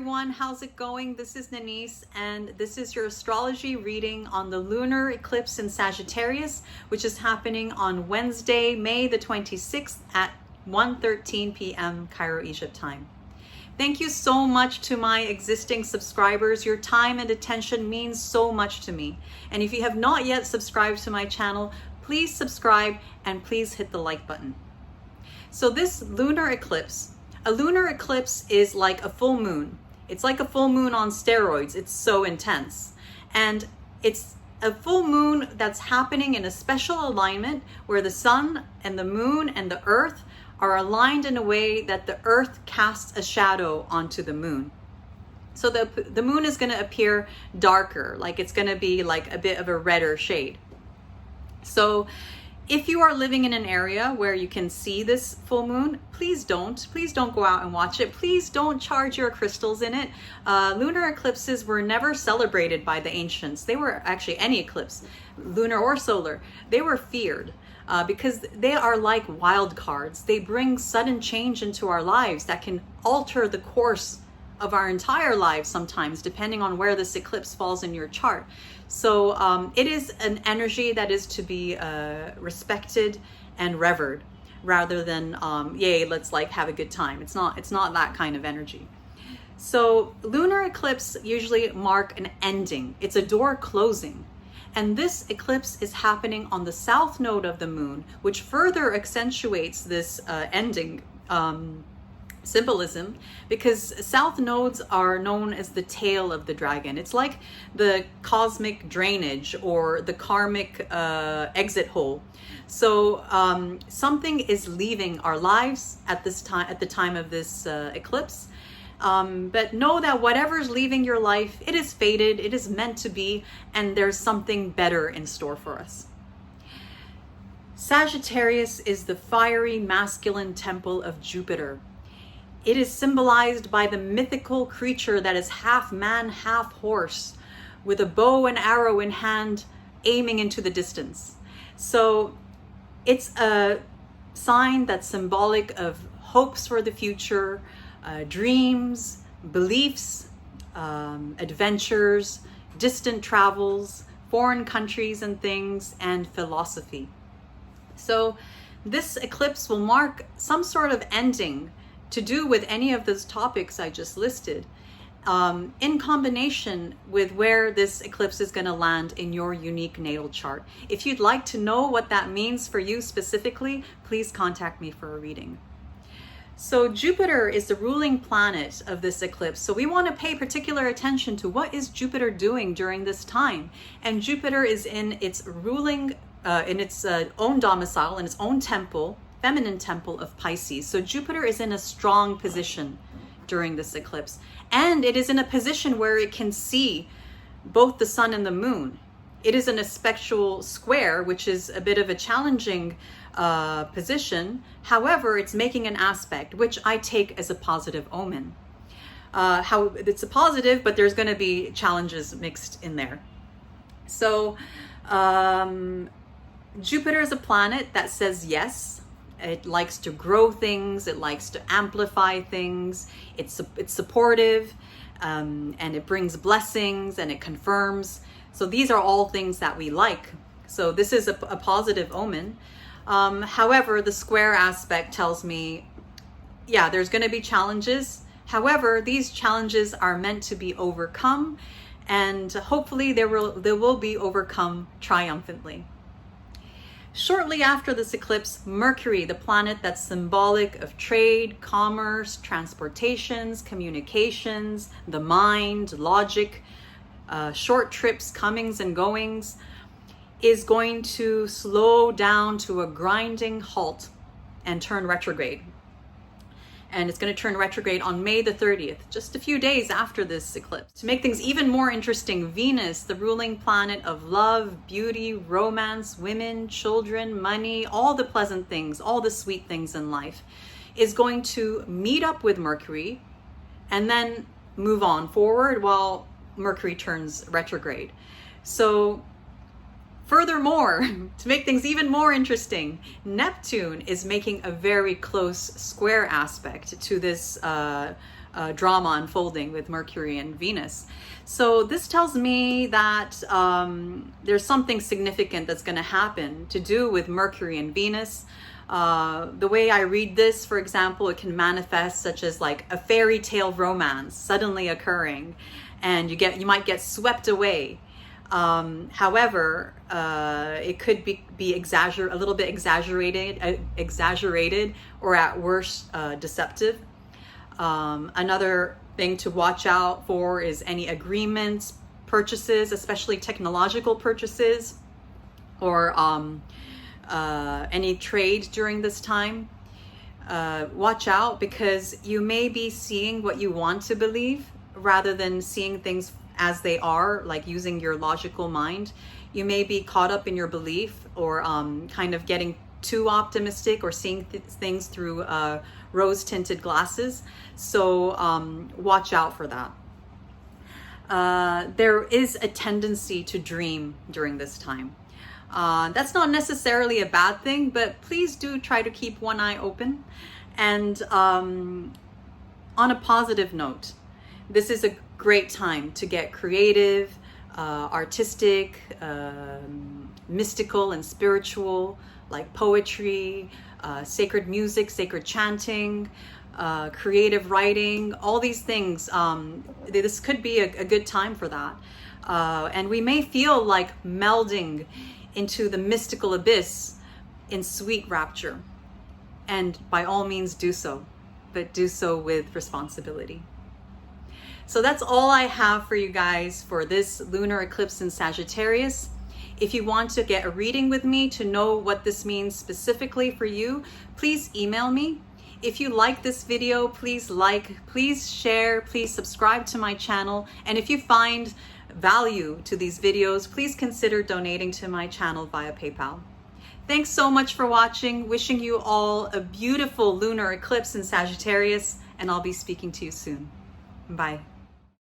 everyone, how's it going? This is Nanice, and this is your astrology reading on the lunar eclipse in Sagittarius, which is happening on Wednesday, May the 26th at 1:13 p.m. Cairo, Egypt time. Thank you so much to my existing subscribers. Your time and attention means so much to me. And if you have not yet subscribed to my channel, please subscribe and please hit the like button. So this lunar eclipse, a lunar eclipse is like a full moon. It's like a full moon on steroids. It's so intense. And it's a full moon that's happening in a special alignment where the sun and the moon and the earth are aligned in a way that the earth casts a shadow onto the moon. So the moon is going to appear darker, like it's going to be like a bit of a redder shade. So if you are living in an area where you can see this full moon, please don't go out and watch it. Please don't charge your crystals in it. Lunar eclipses were never celebrated by the ancients. They were actually any eclipse, lunar or solar, they were feared. Because they are like wild cards. They bring sudden change into our lives that can alter the course of our entire lives sometimes, depending on where this eclipse falls in your chart. So it is an energy that is to be respected and revered, rather than yay, let's like have a good time. It's not that kind of energy. So lunar eclipse usually mark an ending. It's a door closing. And this eclipse is happening on the south node of the moon, which further accentuates this ending symbolism, because south nodes are known as the tail of the dragon. It's like the cosmic drainage or the karmic exit hole. So something is leaving our lives at the time of this eclipse. But know that whatever's leaving your life, it is fated, it is meant to be, and there's something better in store for us. Sagittarius is the fiery masculine temple of Jupiter. It is symbolized by the mythical creature that is half man, half horse, with a bow and arrow in hand, aiming into the distance. So it's a sign that's symbolic of hopes for the future, dreams, beliefs, adventures, distant travels, foreign countries and things, and philosophy. So this eclipse will mark some sort of ending to do with any of those topics I just listed, in combination with where this eclipse is going to land in your unique natal chart. If you'd like to know what that means for you specifically, please contact me for a reading. So Jupiter is the ruling planet of this eclipse. So we want to pay particular attention to what is Jupiter doing during this time. And Jupiter is in its ruling, in its own domicile, in its own temple, feminine temple of Pisces. So Jupiter is in a strong position during this eclipse. And it is in a position where it can see both the sun and the moon. It is in a spectral square, which is a bit of a challenging position. However, it's making an aspect, which I take as a positive omen. How it's a positive, but there's going to be challenges mixed in there. So Jupiter is a planet that says yes. It likes to grow things. It likes to amplify things. It's supportive, and it brings blessings, and it confirms. So these are all things that we like. So this is a positive omen. However, the square aspect tells me, yeah, there's going to be challenges. However, these challenges are meant to be overcome, and hopefully they will be overcome triumphantly. Shortly after this eclipse, Mercury, the planet that's symbolic of trade, commerce, transportations, communications, the mind, logic, short trips, comings and goings, is going to slow down to a grinding halt and turn retrograde. And it's going to turn retrograde on May the 30th, just a few days after this eclipse. To make things even more interesting, Venus, the ruling planet of love, beauty, romance, women, children, money, all the pleasant things, all the sweet things in life, is going to meet up with Mercury and then move on forward while Mercury turns retrograde. So furthermore, to make things even more interesting, Neptune is making a very close square aspect to this drama unfolding with Mercury and Venus. So this tells me that there's something significant that's going to happen to do with Mercury and Venus. The way I read this, for example, it can manifest such as like a fairy tale romance suddenly occurring, and you might get swept away. However, it could be a little bit exaggerated, or at worst deceptive. Another thing to watch out for is any agreements, purchases, especially technological purchases, or any trade during this time. Watch out, because you may be seeing what you want to believe rather than seeing things as they are, like using your logical mind. You may be caught up in your belief, or kind of getting too optimistic, or seeing things through rose-tinted glasses. So watch out for that. There is a tendency to dream during this time. That's not necessarily a bad thing, but please do try to keep one eye open. And on a positive note, this is a great time to get creative, artistic, mystical and spiritual, like poetry, sacred music, sacred chanting, creative writing, all these things. This could be a good time for that. And we may feel like melding into the mystical abyss in sweet rapture. And by all means do so, but do so with responsibility. So that's all I have for you guys for this lunar eclipse in Sagittarius. If you want to get a reading with me to know what this means specifically for you, please email me. If you like this video, please like, please share, please subscribe to my channel. And if you find value to these videos, please consider donating to my channel via PayPal. Thanks so much for watching. Wishing you all a beautiful lunar eclipse in Sagittarius, and I'll be speaking to you soon. Bye.